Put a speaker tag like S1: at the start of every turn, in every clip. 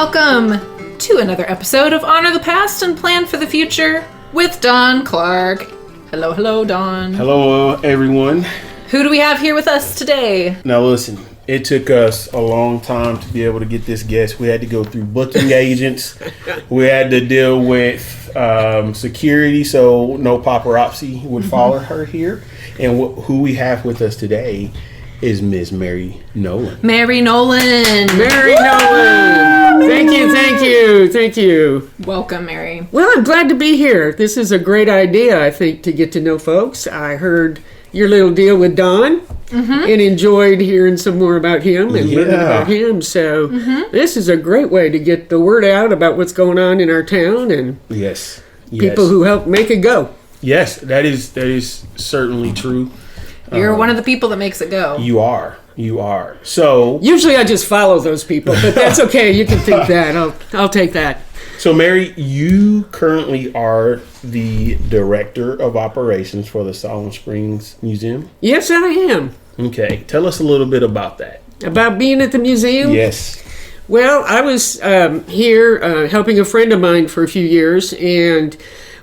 S1: Welcome to another episode of Honor the Past and Plan for the Future with Don Clark. Hello, Don.
S2: Hello, everyone.
S1: Who do we have here with us today?
S2: Now, listen, it took us a long time to be able to get this guest. We had to go through booking agents. We had to deal with security so no paparazzi would follow her here. And who we have with us today is Miss Mary Nolan.
S1: Mary Nolan.
S3: Mary Nolan. Thank you.
S1: Welcome, Mary.
S3: Well, I'm glad to be here. This is a great idea, I think, to get to know folks. I heard your little deal with Don and enjoyed hearing some more about him and learning about him. So this is a great way to get the word out about what's going on in our town and people who help make it go.
S2: Yes, that is certainly true.
S1: You're one of the people that makes it go.
S2: You are. So
S3: usually I just follow those people, but that's okay. You can think that. I'll take that.
S2: So Mary, you currently are the Director of Operations for the Siloam Springs Museum?
S3: Yes, I am.
S2: Okay. Tell us a little bit about that.
S3: About being at the museum?
S2: Yes.
S3: Well, I was here helping a friend of mine for a few years and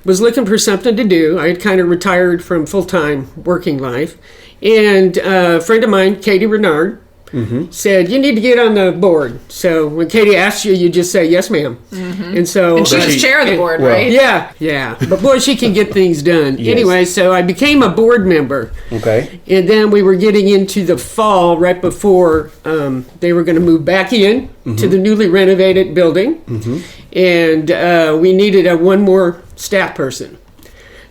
S3: was looking for something to do. I had kind of retired from full-time working life. And a friend of mine, Katie Renard, said, you need to get on the board. So when Katie asks you, you just say, yes, ma'am. And so
S1: And she was chair of the board, right?
S3: Yeah. But boy, she can get things done.
S2: Yes.
S3: Anyway, so I became a board member.
S2: Okay.
S3: And then we were getting into the fall right before they were going to move back in to the newly renovated building. And we needed one more staff person.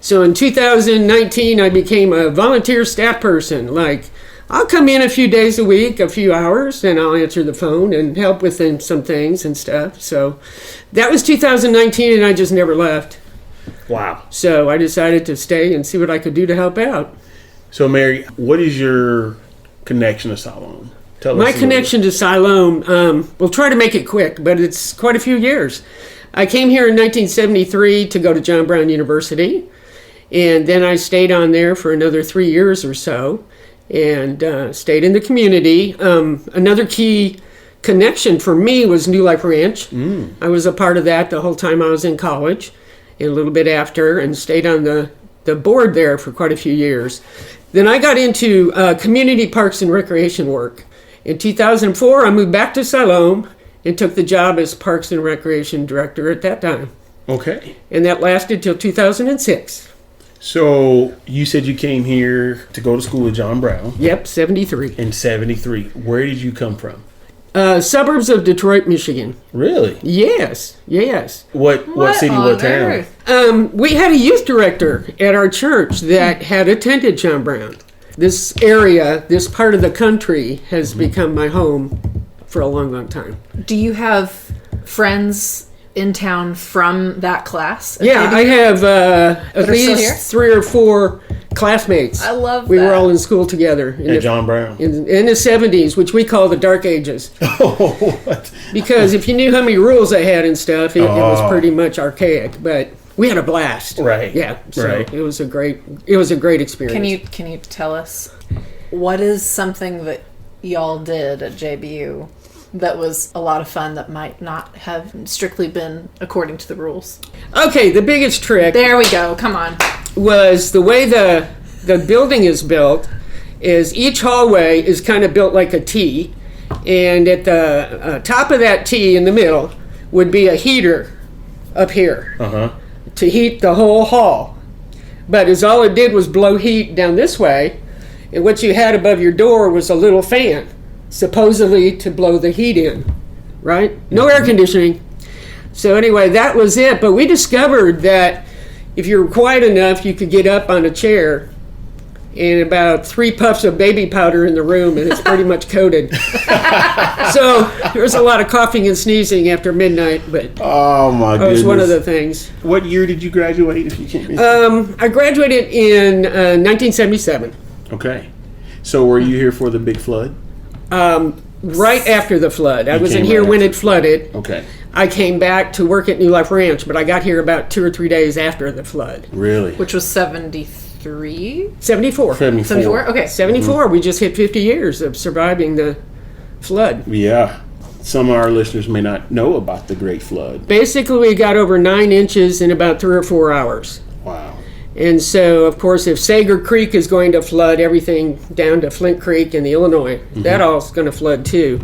S3: So in 2019, I became a volunteer staff person. Like, I'll come in a few days a week, a few hours, and I'll answer the phone and help with some things and stuff. So that was 2019, and I just never left.
S2: Wow.
S3: So I decided to stay and see what I could do to help out.
S2: So Mary, what is your connection to Siloam? Tell us.
S3: My connection to Siloam, we'll try to make it quick, but it's quite a few years. I came here in 1973 to go to John Brown University, and then I stayed on there for another 3 years or so, and stayed in the community. Another key connection for me was New Life Ranch. I was a part of that the whole time I was in college, and a little bit after, and stayed on the board there for quite a few years. Then I got into community parks and recreation work. In 2004, I moved back to Siloam and took the job as Parks and Recreation Director at that time.
S2: Okay.
S3: And that lasted till 2006.
S2: So you said you came here to go to school with John Brown.
S3: Yep, 73.
S2: In 73. Where did you come from?
S3: Suburbs of Detroit, Michigan.
S2: Really?
S3: Yes.
S2: What city, what town?
S3: We had a youth director at our church that had attended John Brown. This area, this part of the country has become my home for a long, long time.
S1: Do you have friends in town from that class?
S3: Yeah, I have at least 3 or 4 classmates.
S1: I love
S3: We
S1: that.
S3: were all in school together.
S2: At John Brown?
S3: In the 70s, which we call the Dark Ages.
S2: Oh, what?
S3: Because if you knew how many rules they had and stuff, it was pretty much archaic. But we had a blast.
S2: Right.
S3: Yeah. So
S2: right.
S3: it was a great experience.
S1: Can you tell us what is something that y'all did at JBU that was a lot of fun that might not have strictly been according to the rules?
S3: Okay, the biggest trick
S1: There we go. Come on.
S3: was the way the building is built is each hallway is kind of built like a T, and at the top of that T in the middle would be a heater up here to heat the whole hall. But as all it did was blow heat down this way, and what you had above your door was a little fan, supposedly to blow the heat in, right? No air conditioning. So anyway, that was it. But we discovered that if you were quiet enough, you could get up on a chair and about 3 puffs of baby powder in the room, and it's pretty much coated. So there was a lot of coughing and sneezing after midnight, but
S2: Oh, my
S3: that
S2: goodness.
S3: was one of the things.
S2: What year did you graduate, if you can't
S3: I graduated in 1977.
S2: Okay. So were you here for the big flood?
S3: Right after the flood. I wasn't
S2: came
S3: here
S2: right
S3: when
S2: after.
S3: it flooded.
S2: Okay.
S3: I came back to work at New Life Ranch, but I got here about 2 or 3 days after the flood.
S2: Really?
S1: Which was 73?
S3: 74.
S1: 74? Okay.
S3: 74. We just hit 50 years of surviving the flood.
S2: Yeah. some of our listeners may not know about the Great Flood.
S3: Basically, we got over 9 inches in about 3 or 4 hours.
S2: Wow.
S3: And so, of course, if Sager Creek is going to flood, everything down to Flint Creek in the Illinois, that all's going to flood too.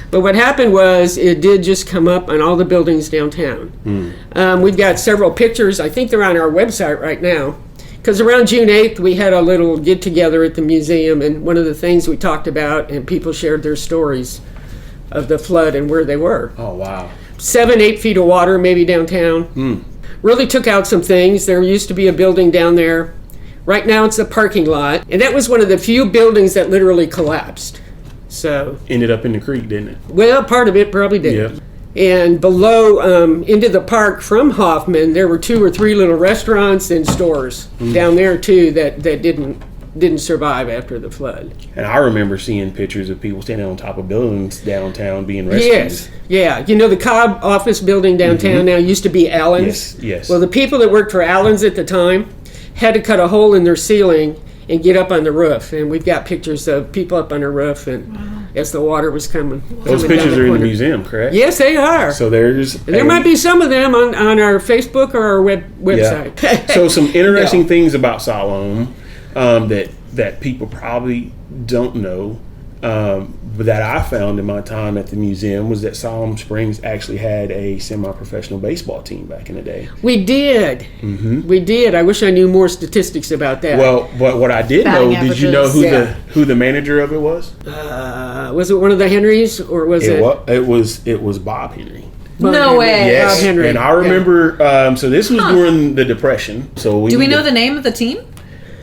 S3: But what happened was it did just come up on all the buildings downtown. We've got several pictures. I think they're on our website right now. Because around June 8th, we had a little get-together at the museum, and one of the things we talked about, and people shared their stories of the flood and where they were.
S2: Oh, wow.
S3: 7-8 feet of water maybe downtown. Really took out some things. There used to be a building down there. Right now it's a parking lot. And that was one of the few buildings that literally collapsed. So
S2: Ended up in the creek, didn't it?
S3: well, part of it probably did.
S2: Yeah.
S3: And below, into the park from Hoffman, there were 2 or 3 little restaurants and stores down there too that didn't survive after the flood.
S2: And I remember seeing pictures of people standing on top of buildings downtown being rescued.
S3: Yes, yeah. You know, the Cobb office building downtown now used to be Allen's.
S2: Yes.
S3: Well, the people that worked for Allen's at the time had to cut a hole in their ceiling and get up on the roof. And we've got pictures of people up on the roof and as the water was coming.
S2: Those
S3: coming
S2: pictures
S3: down
S2: are in the
S3: corner.
S2: museum, correct?
S3: Yes, they are.
S2: So there's...
S3: And there might be some of them on our Facebook or our website.
S2: Yeah. So some interesting things about Siloam that people probably don't know, but that I found in my time at the museum was that Siloam Springs actually had a semi-professional baseball team back in the day.
S3: We did. We did. I wish I knew more statistics about that.
S2: Well, what I did know,
S1: Batting
S2: did you know
S1: averages.
S2: who the manager of it was?
S3: Was it one of the Henrys or was it?
S2: It was Bob Henry.
S3: Bob
S1: No
S3: Henry.
S1: way.
S2: Yes,
S3: Bob Henry.
S2: and I remember. So this was during the Depression. So
S1: Do we know the name of the team?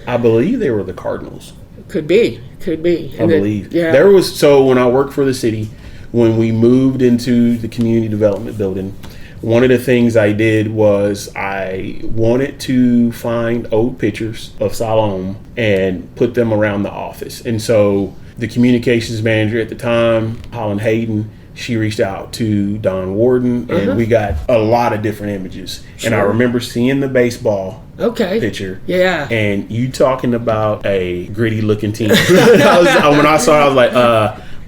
S2: I believe they were the Cardinals.
S3: Could be.
S2: I believe.
S3: Yeah.
S2: There was, so when I worked for the city, when we moved into the community development building, one of the things I did was I wanted to find old pictures of Siloam and put them around the office. And so the communications manager at the time, Holland Hayden, she reached out to Don Warden, and we got a lot of different images. And I remember seeing the baseball picture.
S3: Yeah.
S2: And you talking about a gritty looking team. When I saw it, I was like,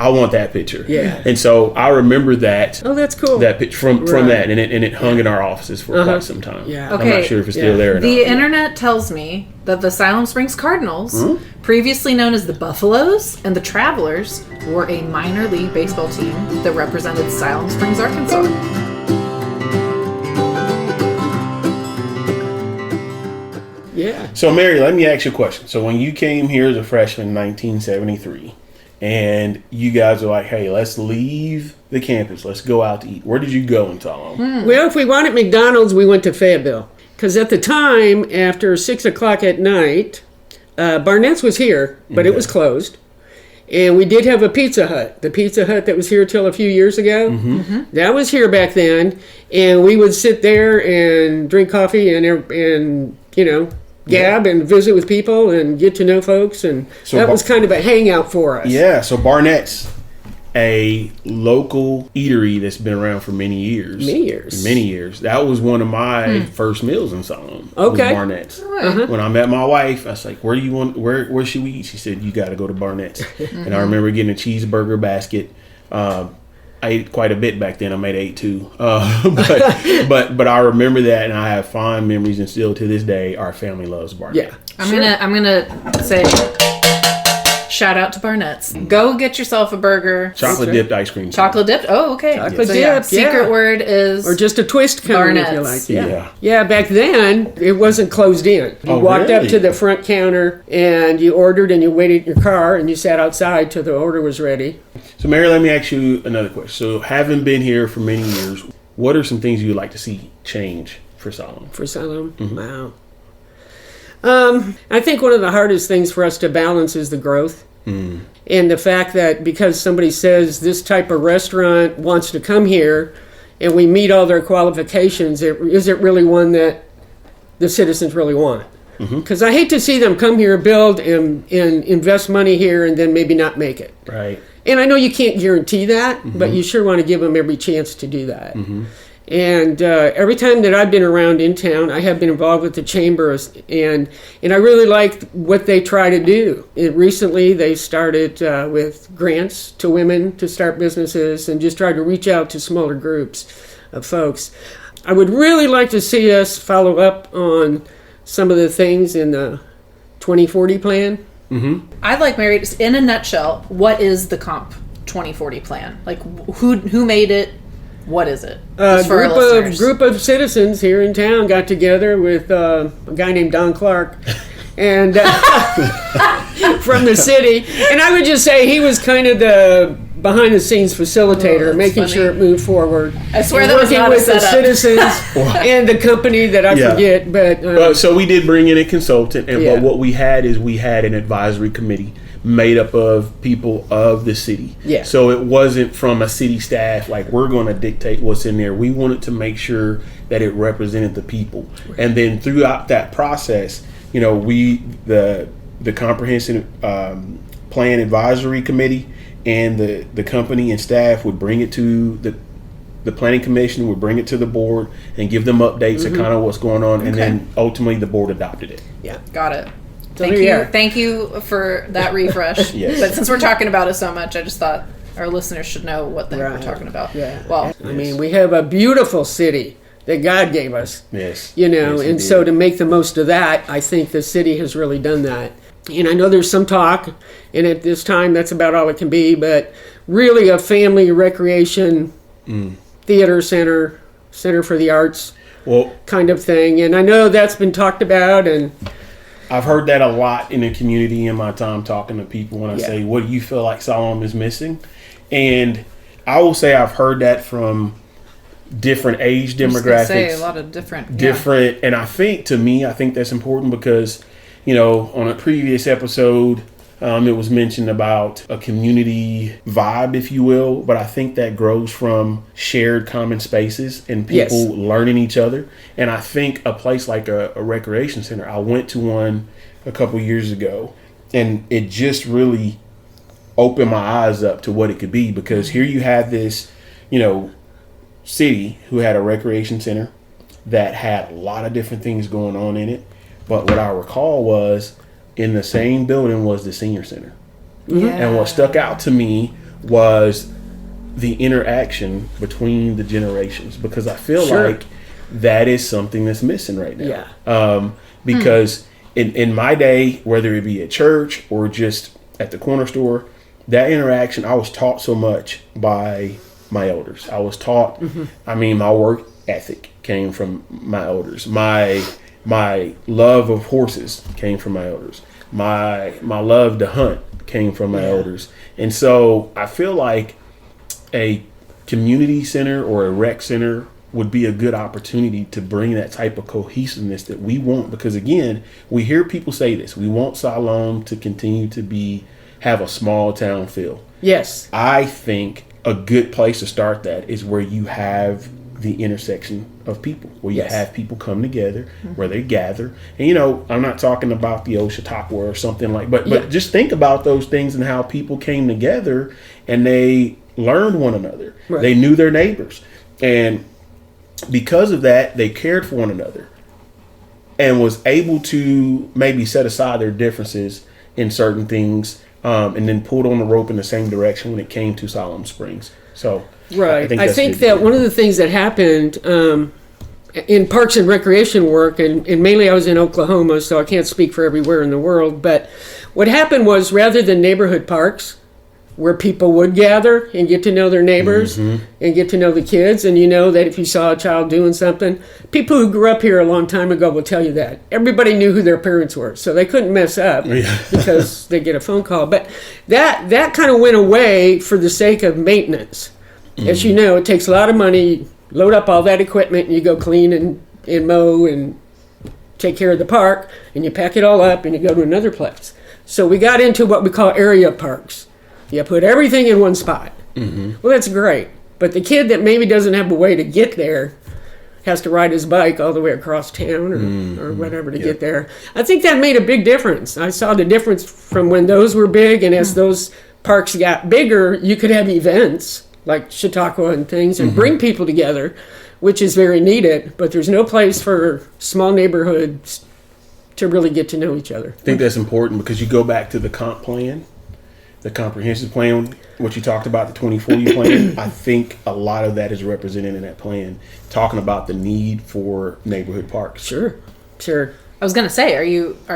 S2: I want that picture.
S3: Yeah.
S2: And so I remember that.
S3: Oh, that's cool.
S2: That picture from that, and it hung in our offices for quite some time.
S3: Yeah.
S2: I'm
S1: Okay.
S2: not sure if it's still there or
S1: The
S2: not.
S1: internet tells me that the Siloam Springs Cardinals, previously known as the Buffaloes and the Travelers, were a minor league baseball team that represented Siloam Springs, Arkansas.
S3: Yeah.
S2: So, Mary, let me ask you a question. So, when you came here as a freshman in 1973, and you guys are like, hey, let's leave the campus, let's go out to eat. Where did you go in Siloam?
S3: Well, if we wanted McDonald's, we went to Fayetteville. Because at the time, after 6 o'clock at night, Barnett's was here, but it was closed. And we did have a Pizza Hut. The Pizza Hut that was here till a few years ago, that was here back then. And we would sit there and drink coffee and you know, gab and visit with people and get to know folks. And
S2: So
S3: that was kind of a hangout for us.
S2: Yeah, so Barnett's, a local eatery that's been around for many years. Many years. That was one of my first meals in Siloam.
S3: Okay.
S2: Was Barnett's. When I met my wife, I was like, where should we eat? She said, you got to go to Barnett's. And I remember getting a cheeseburger basket. I ate quite a bit back then. I might have ate 2. But I remember that, and I have fond memories, and still to this day, our family loves Barnett.
S3: Yeah.
S1: I'm gonna say shout out to Barnett's. Go get yourself a burger.
S2: Chocolate dipped ice cream.
S1: Chocolate dipped? Oh, okay.
S3: Chocolate
S1: So yeah,
S3: dipped,
S1: secret
S3: yeah.
S1: word is
S3: Or just a twist cone, if you
S1: Barnett's.
S3: like.
S2: Yeah.
S3: Yeah, back then, it wasn't closed in. You
S2: Oh,
S3: walked up
S2: really?
S3: to the front counter, and you ordered, and you waited in your car, and you sat outside till the order was ready.
S2: So, Mary, let me ask you another question. So, having been here for many years, what are some things you would like to see change for Siloam?
S3: For Siloam? Wow. I think one of the hardest things for us to balance is the growth. And the fact that because somebody says this type of restaurant wants to come here and we meet all their qualifications, is it really one that the citizens really want? Because I hate to see them come here, build, and invest money here and then maybe not make it.
S2: Right.
S3: And I know you can't guarantee that, but you sure want to give them every chance to do that. And every time that I've been around in town, I have been involved with the chambers, and I really like what they try to do. Recently, they started with grants to women to start businesses and just try to reach out to smaller groups of folks. I would really like to see us follow up on some of the things in the 2040 plan.
S2: Mm-hmm.
S1: I'd like Mary, just in a nutshell, what is the Comp 2040 plan? Like, who made it? What is it? Just for our listeners.
S3: Group of citizens here in town got together with a guy named Don Clark and from the city. And I would just say he was kind of the behind-the-scenes facilitator, making sure it moved forward.
S1: I swear that was
S3: working
S1: not
S3: with
S1: a
S3: the citizens and the company that I forget. But
S2: so we did bring in a consultant, and
S3: Yeah.
S2: but what we had is we had an advisory committee made up of people of the city.
S3: Yeah.
S2: So it wasn't from a city staff like we're going to dictate what's in there. We wanted to make sure that it represented the people. And then throughout that process, you know, the comprehensive plan advisory committee and the company and staff would bring it to the planning commission, would bring it to the board and give them updates of kind of what's going on. And then ultimately the board adopted it.
S3: yeah.
S1: Got it.
S3: So
S1: Thank
S3: there you
S1: you.
S3: are.
S1: Thank you for that refresh.
S2: Yes.
S1: But since we're talking about it so much, I just thought our listeners should know what the heck we're
S3: Right.
S1: talking about.
S3: Yeah.
S1: Well,
S3: I mean, we have a beautiful city that God gave us.
S2: Yes.
S3: You know,
S2: Yes, he
S3: and
S2: did.
S3: so to make the most of that, I think the city has really done that. And I know there's some talk, and at this time that's about all it can be, but really a family recreation theater center for the arts
S2: Well,
S3: kind of thing. And I know that's been talked about, and
S2: I've heard that a lot in the community in my time talking to people when I
S3: Yeah.
S2: say, what do you feel like Siloam is missing? And I will say I've heard that from different age
S1: I was gonna
S2: demographics.
S1: say a lot of different.
S2: Different. And I think that's important because, you know, on a previous episode, it was mentioned about a community vibe, if you will, but I think that grows from shared common spaces and people
S3: Yes.
S2: learning each other. And I think a place like a recreation center, I went to one a couple years ago, and it just really opened my eyes up to what it could be, because here you had this, you know, city who had a recreation center that had a lot of different things going on in it. But what I recall was in the same building was the senior center.
S1: Yeah.
S2: And what stuck out to me was the interaction between the generations, because I feel
S3: Sure.
S2: like that is something that's missing right now.
S3: Yeah.
S2: Because in my day, whether it be at church or just at the corner store, that interaction, I was taught so much by my elders. I was taught, I mean, my work ethic came from my elders. My love of horses came from my elders. My love to hunt came from my elders. And so I feel like a community center or a rec center would be a good opportunity to bring that type of cohesiveness that we want. Because again, we hear people say this. We want Siloam to continue to have a small town feel.
S3: yes.
S2: I think a good place to start that is where you have the intersection of people, where you
S3: Yes.
S2: have people come together, where they gather. And, you know, I'm not talking about the Chautauqua or something but just think about those things and how people came together and they learned one another.
S3: Right.
S2: They knew their neighbors. And because of that, they cared for one another and was able to maybe set aside their differences in certain things, and then pulled on the rope in the same direction when it came to Siloam Springs. So
S3: Right. I
S2: that's
S3: think
S2: good.
S3: that one of the things that happened in parks and recreation work, and mainly I was in Oklahoma, so I can't speak for everywhere in the world, but what happened was, rather than neighborhood parks, where people would gather and get to know their neighbors and get to know the kids, and you know that if you saw a child doing something, people who grew up here a long time ago will tell you that. Everybody knew who their parents were, so they couldn't mess up because they get a phone call. But that kind of went away for the sake of maintenance. As you know, it takes a lot of money, load up all that equipment, and you go clean and mow and take care of the park, and you pack it all up and you go to another place. So we got into what we call area parks. You put everything in one spot. Well, that's great. But the kid that maybe doesn't have a way to get there has to ride his bike all the way across town or whatever to get there. I think that made a big difference. I saw the difference from when those were big, and as those parks got bigger, you could have events like Chautauqua and things and bring people together which is very needed, but there's no place for small neighborhoods to really get to know each other.
S2: I think that's important because you go back to the comp plan, the comprehensive plan, what you talked about, the 2040 plan. I think a lot of that is represented in that plan, talking about the need for neighborhood parks.
S3: Sure.
S1: I was going to say, are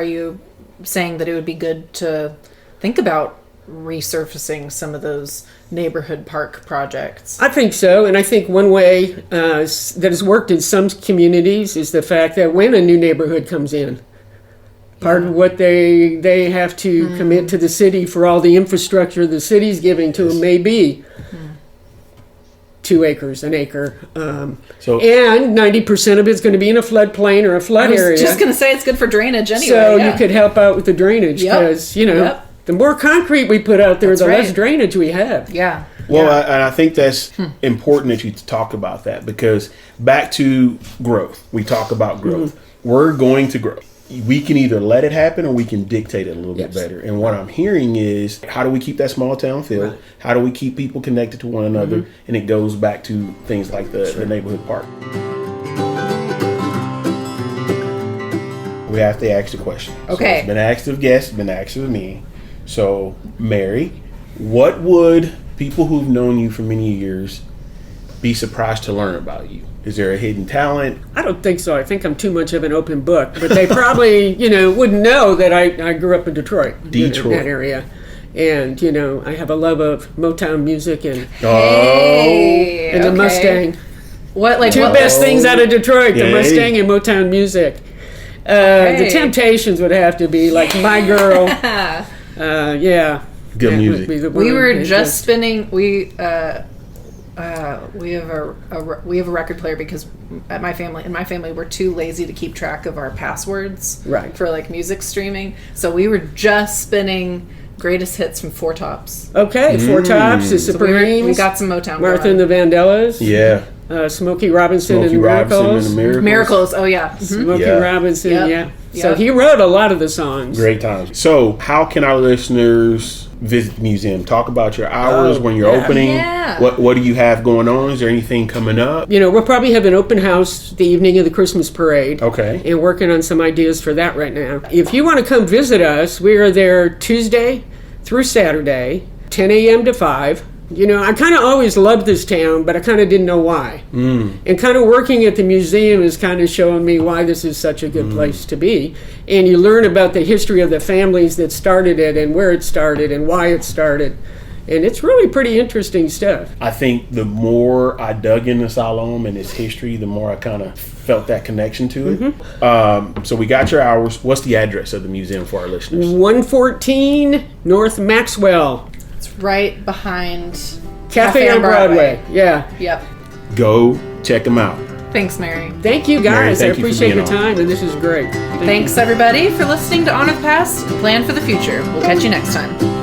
S1: you saying that it would be good to think about resurfacing some of those neighborhood park projects?
S3: I think so, and I think one way that has worked in some communities is the fact that when a new neighborhood comes in, part of what they have to commit to the city for all the infrastructure the city's giving to them may be 2 acres, an acre. And 90% of it's going to be in a floodplain or a flood area.
S1: I was just going to say it's good for drainage anyway.
S3: So you could help out with the drainage because, the more concrete we put out there, the less drainage we have.
S1: Yeah.
S2: Well, I think that's important that you talk about that because back to growth, we talk about growth. We're going to grow. We can either let it happen or we can dictate it a little bit better. And what I'm hearing is, how do we keep that small town feel? Right. How do we keep people connected to one another? And it goes back to things like the neighborhood park. We have to ask the question.
S1: Okay.
S2: So it's been asked of guests, been asked of me. So, Mary, what would people who've known you for many years be surprised to learn about you? Is there a hidden talent?
S3: I don't think so. I think I'm too much of an open book. But they probably, wouldn't know that I grew up in Detroit. In that area. And, I have a love of Motown music and the Mustang. Two best things out of Detroit, the Mustang and Motown music. The Temptations would have to be like My Girl.
S2: Good music.
S1: We were just spinning. We have a record player because in my family we're too lazy to keep track of our passwords for like music streaming. So we were just spinning greatest hits from Four Tops.
S3: Okay, Four Tops, the Supremes.
S1: We got some Motown.
S3: Martha and the Vandellas.
S2: Yeah.
S3: Smokey Robinson and the Miracles.
S1: Miracles. Oh yeah.
S3: Smokey Robinson. So he wrote a lot of the songs.
S2: Great times. So how can our listeners visit the museum? Talk about your hours when you're opening.
S1: Yeah.
S2: What do you have going on? Is there anything coming up?
S3: We'll probably have an open house the evening of the Christmas parade.
S2: Okay.
S3: And working on some ideas for that right now. If you want to come visit us, we are there Tuesday through Saturday, 10 a.m. to 5. I kind of always loved this town, but I kind of didn't know why. And kind of working at the museum is kind of showing me why this is such a good place to be. And you learn about the history of the families that started it and where it started and why it started. And it's really pretty interesting stuff.
S2: I think the more I dug into Siloam and its history, the more I kind of felt that connection to it. So we got your hours. What's the address of the museum for our listeners?
S3: 114 North Maxwell.
S1: Right behind
S3: Cafe on Broadway. Yeah.
S1: Yep.
S2: Go check them out.
S1: Thanks, Mary.
S3: Thank you, guys.
S2: Mary,
S3: I appreciate your time, and this is great.
S1: Thanks, everybody, for listening to On with the Past and Plan for the Future. We'll catch you next time.